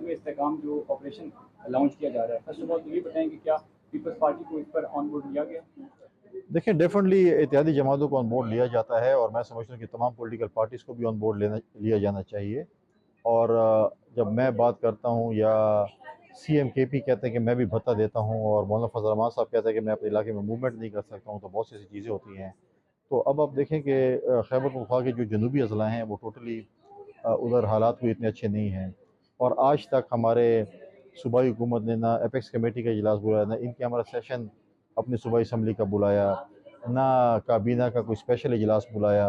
में इस्तेहकाम जो operation launch किया जा रहा है, फर्स्ट ऑफ ऑल तो ये बताएं कि क्या पीपल्स पार्टी को इस पर ऑन बोर्ड लिया गया? देखिए, डेफिनेटली इत्यादी जमातों को ऑन बोर्ड लिया जाता है और मैं समझता हूँ कि तमाम पॉलिटिकल पार्टीज़ को भी ऑन बोर्ड लिया जाना चाहिए। और जब मैं बात करता हूँ या सीएम केपी कहते हैं कि मैं भी भत्ता देता हूँ और मौलाना फजल रहमान साहब कहते हैं कि मैं अपने इलाके में मूवमेंट नहीं कर सकता हूँ, तो बहुत सी ऐसी चीज़ें होती हैं। तो अब आप देखें कि खैबर पख्तूनख्वा के जो जनूबी अजला हैं वो टोटली उधर हालात भी इतने अच्छे नहीं हैं। और आज तक हमारे सूबाई हुकूमत ने ना एपेक्स कमेटी का इजलास बुलाया, ना इनके हमारा सेशन अपनी सूबाई असम्बली का बुलाया, ना काबीना का कोई स्पेशल इजलास बुलाया।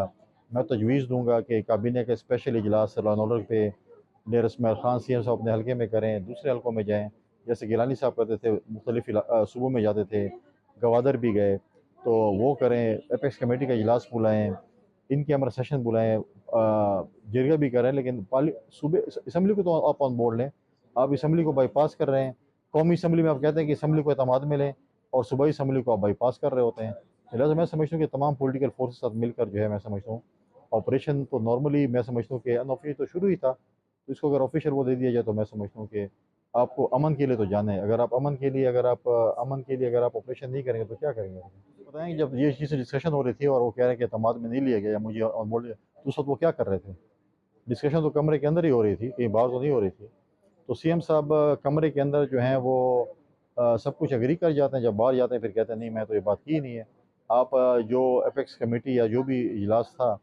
मैं तजवीज़ दूंगा कि काबीना का स्पेशल इजलास लॉ एंड ऑर्डर पे डेर इसमाइल खान सीएम साहब अपने हल्के में करें, दूसरे हल्कों में जाएँ, जैसे गिलानी साहब करते थे, मुख्तलिफ सूबों में जाते थे, गवादर भी गए, तो वो करें। एपेक्स कमेटी का इजलास बुलाएँ, इनके हमारा सेशन बुलाएँ, जरगा भी करें, लेकिन सूबे असम्बली को तो आप ऑन बोर्ड लें। आप असम्बली को बाईपास कर रहे हैं। कौमी असम्बली में आप कहते हैं कि असम्बली को एतमाद में लें और सूबाई असम्बली को आप बाईपास कर रहे होते हैं। लिहाजा मैं समझता हूँ कि तमाम पॉलिटिकल फोर्सेस साथ मिलकर जो है, मैं समझता हूँ ऑपरेशन तो नॉर्मली मैं समझता हूँ कि अनऑफिशियल तो शुरू ही था, तो इसको अगर ऑफिशियल वो दे दिया जाए तो मैं समझता हूँ कि आपको अमन के लिए तो जाना है। अगर आप अमन के लिए अगर आप ऑपरेशन नहीं करेंगे तो क्या करेंगे? बताएं, जब ये चीज़ डिस्कशन हो रही थी और वो कह रहे हैं कि एतमाद में नहीं लिया गया या मुझे ऑन बोर्ड, तो उस वक्त वो क्या कर रहे थे? डिस्कशन तो कमरे के अंदर ही हो रही थी, कहीं बाहर तो नहीं हो रही थी। तो सीएम साहब कमरे के अंदर जो हैं वो सब कुछ एग्री कर जाते हैं, जब बाहर जाते हैं फिर कहते हैं नहीं मैं तो ये बात की ही नहीं है। आप जो अपेक्स कमेटी या जो भी इजलास था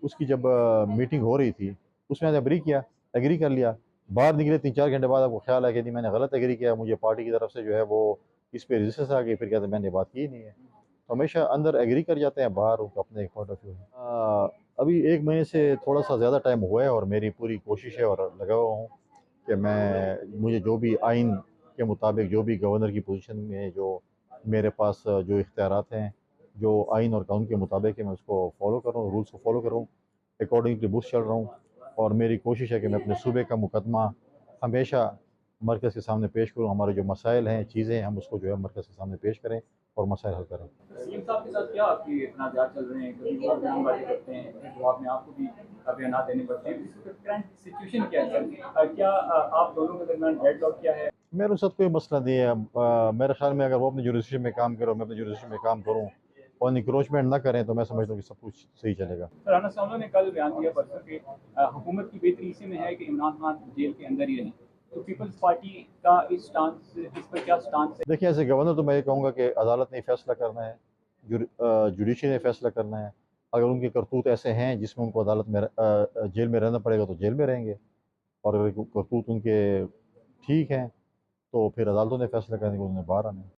उसकी जब मीटिंग हो रही थी उसमें एग्री कर लिया, बाहर निकले 3-4 घंटे बाद आपको ख्याल है कि नहीं मैंने गलत एग्री किया, मुझे पार्टी की तरफ से जो है वो इस पे रेजिस्टेंस आ गई, फिर कहते हैं मैंने बात की ही नहीं है। तो हमेशा अंदर एग्री कर जाते हैं, बाहर उनका अपने एक पॉइंट ऑफ व्यू है। अभी 1 महीने से थोड़ा सा ज़्यादा टाइम हुआ है और मेरी पूरी कोशिश है और लगा हुआ हूँ कि मुझे जो भी आइन के मुताबिक, जो भी गवर्नर की पोजीशन में जो मेरे पास जो इख्तियारात हैं, जो आइन और कानून के मुताबिक है, मैं उसको फॉलो कर रहा हूँ, रूल्स को फॉलो कर रहा हूँ, अकॉर्डिंग टू बुक्स चल रहा हूँ। और मेरी कोशिश है कि मैं अपने सूबे का मुकदमा हमेशा मरकज़ के सामने पेश करूँ। हमारे जो मसाइल हैं, चीज़ें हैं, हम उसको जो है मरकज़ के सामने पेश करें और मसाइल हल करें। सीएम साहब के साथ क्या आपकी तनाज़ात चल रहे हैं? कभी वो बयानबाज़ी करते हैं, फिर जवाब में आपको भी बयान देने पड़ते हैं। इस वक्त करंट सिचुएशन क्या है सर? क्या आप दोनों के दरमियान डेडलॉक क्या है? मेरे साथ कोई मसला नहीं है। मेरे ख्याल में अगर वो अपने जुरिस्डिक्शन में काम करे और मैं अपने जुरिस्डिक्शन में काम करूँ और इंक्रोचमेंट ना करें तो मैं समझता हूँ कि सब कुछ सही चलेगा। सर राना साहब ने कल बयान दिया परसों कि हुकूमत की बेहतरी इसी में है कि इमरान खान जेल के अंदर ही रहें। तो पीपल्स पार्टी का इस पर क्या स्टांस है? देखिए, एज़ ए गवर्नर तो मैं ये कहूँगा कि अदालत ने फैसला करना है, जुडिशरी ने फैसला करना है। अगर उनके करतूत ऐसे हैं जिसमें उनको अदालत में जेल में रहना पड़ेगा तो जेल में रहेंगे, और अगर करतूत उनके ठीक हैं तो फिर अदालतों ने फैसला करने के उन्होंने बाहर आना है।